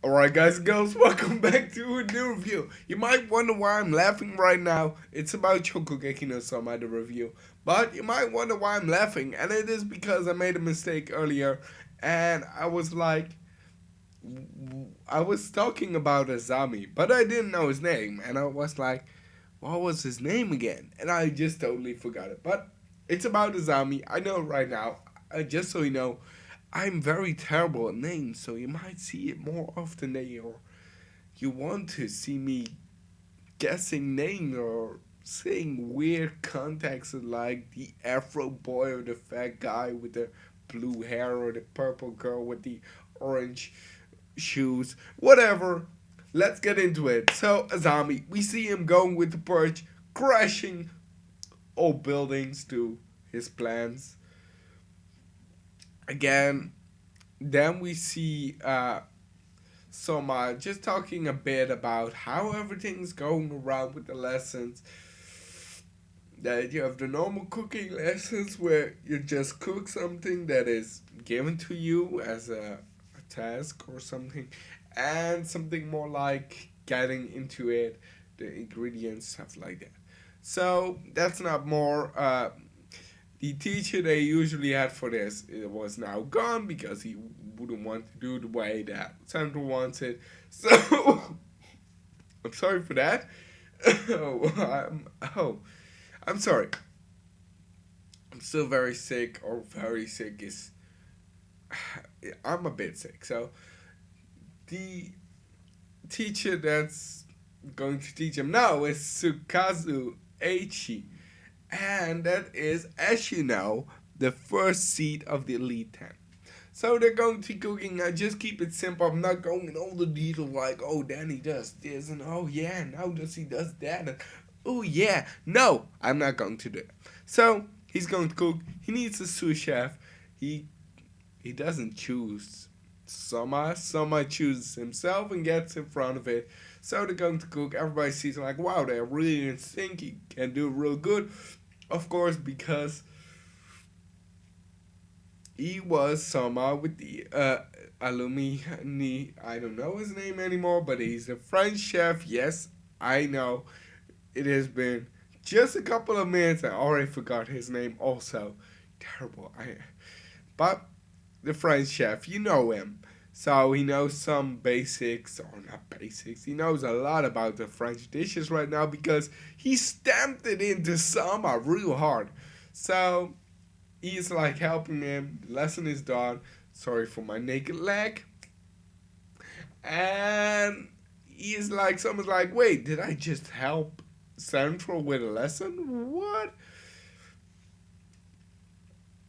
Alright guys and girls, welcome back to a new review. You might wonder why I'm laughing right now. It's about Shokugeki No Soma, the review. But you might wonder why I'm laughing, and it is because I made a mistake earlier, and I was talking about Azami, but I didn't know his name, and I was like, what was his name again? And I just totally forgot it. But it's about Azami, I know right now. Just so you know, I'm very terrible at names, so you might see it more often than you want to see me guessing names or saying weird contexts like the Afro boy or the fat guy with the blue hair or the purple girl with the orange shoes, whatever. Let's get into it. So, Azami, we see him going with the perch, crashing all buildings to his plans. Again, then we see Soma just talking a bit about how everything's going around with the lessons. That you have the normal cooking lessons where you just cook something that is given to you as a task or something, and something more like getting into it, the ingredients, stuff like that. So that's not more. The teacher they usually had for this it was now gone because he wouldn't want to do the way that Central wants it. So I'm sorry for that. Oh, I'm sorry. I'm still very sick, or very sick is. I'm a bit sick. So the teacher that's going to teach him now is Sukazu Eichi, and that is, as you know, the first seed of the Elite Ten. So they're going to cooking. I just keep it simple. I'm not going in all the details like, oh, Danny does this, and oh yeah, now does he does that, and oh yeah. No, I'm not going to do it. So he's going to cook. He needs a sous chef. He he doesn't choose Soma. Soma chooses himself and gets in front of it. So they're going to cook. Everybody sees like, wow, they really in sync. He can do real good. Of course, because he was Soma with the alumni. I don't know his name anymore, but he's a French chef. Yes, I know. It has been just a couple of minutes. I already forgot his name. Also, terrible. But the French chef, you know him. So he knows some basics, or not basics, he knows a lot about the French dishes right now because he stamped it into Sama real hard. So he's like helping him. The lesson is done. Sorry for my naked leg. And he's like, someone's like, wait, did I just help Central with a lesson? What?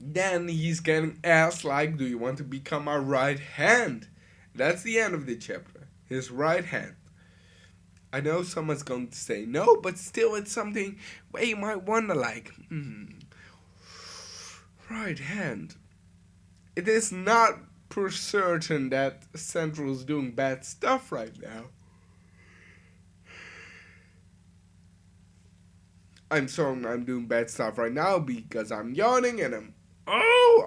Then he's getting asked, like, do you want to become my right hand? That's the end of the chapter. His right hand. I know someone's going to say no, but still, it's something where you might wonder, like, right hand. It is not for certain that Central's doing bad stuff right now. I'm sorry I'm doing bad stuff right now because I'm yawning and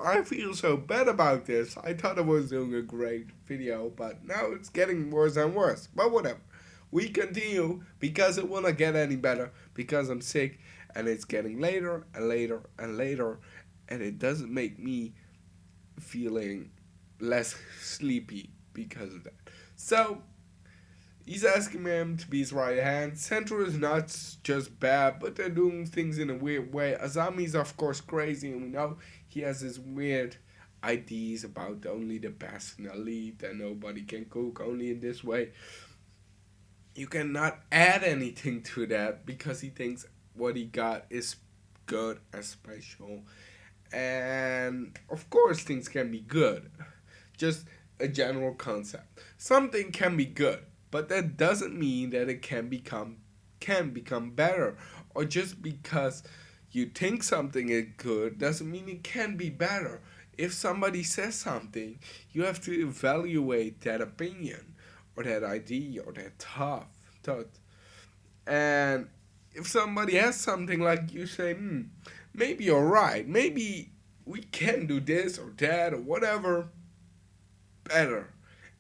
I feel so bad about this. I thought I was doing a great video, but now it's getting worse and worse. But whatever. We continue because it will not get any better because I'm sick and it's getting later and later and later, and it doesn't make me feeling less sleepy because of that. So he's asking him to be his right hand. Central is not just bad, but they're doing things in a weird way. Azami's of course crazy, and we know he has his weird ideas about only the best in elite and nobody can cook only in this way. You cannot add anything to that because he thinks what he got is good and special. And of course, things can be good. Just a general concept. Something can be good, but that doesn't mean that it can become better. Or just because you think something is good doesn't mean it can be better. If somebody says something, you have to evaluate that opinion or that idea or that thought. And if somebody has something like you say, maybe you're right. Maybe we can do this or that or whatever better.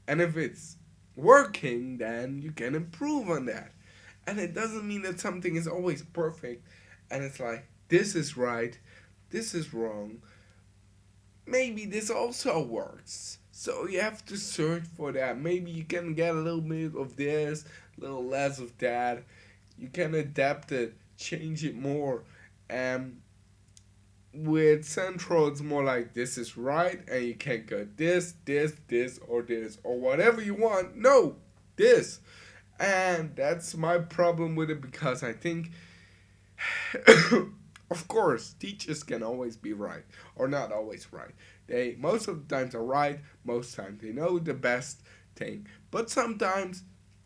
And if it's working, then you can improve on that. And it doesn't mean that something is always perfect and it's like, this is right, this is wrong. Maybe this also works. So you have to search for that. Maybe you can get a little bit of this, a little less of that. You can adapt it, change it more. And with Central, it's more like this is right, and you can't go this, or whatever you want. No, this. And that's my problem with it because I think, of course, teachers can always be right or not always right. They most of the times are right, most times they know the best thing. But sometimes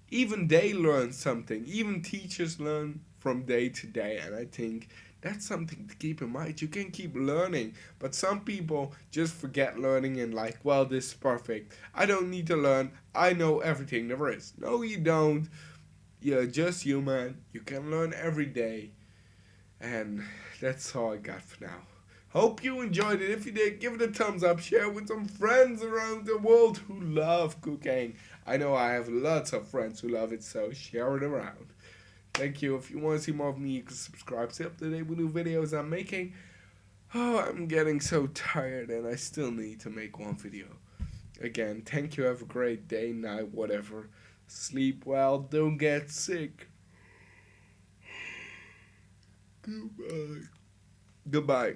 even they learn something. Even teachers learn from day to day, and I think that's something to keep in mind. You can keep learning, but some people just forget learning and like, well, this is perfect. I don't need to learn. I know everything there is. No, you don't. You're just human. You can learn every day. And that's all I got for now. Hope you enjoyed it. If you did, give it a thumbs up. Share it with some friends around the world who love cooking. I know I have lots of friends who love it, so share it around. Thank you. If you want to see more of me, you can subscribe. Stay up to date with new videos I'm making. Oh, I'm getting so tired and I still need to make one video. Again, thank you. Have a great day, night, whatever. Sleep well. Don't get sick. Goodbye. Goodbye.